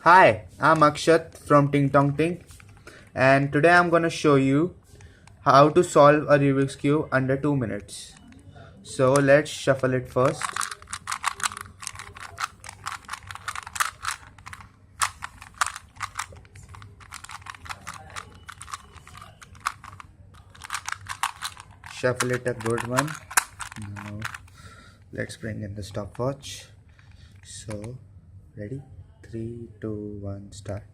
Hi, I'm Akshat from Ting Tong Ting, and today I'm gonna show you how to solve a Rubik's Cube under 2 minutes. So let's shuffle it first. Shuffle it a good one. Now let's bring in the stopwatch. So ready? 3, 2, 1, start.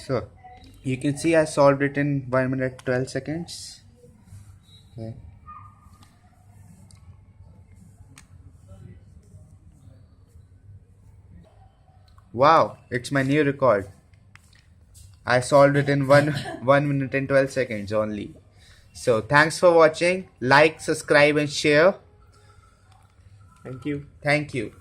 So you can see I solved it in 1 minute 12 seconds. Okay. Wow, it's my new record. I solved it in 1 minute and 12 seconds only. So thanks for watching. Like, subscribe and share. Thank you. Thank you.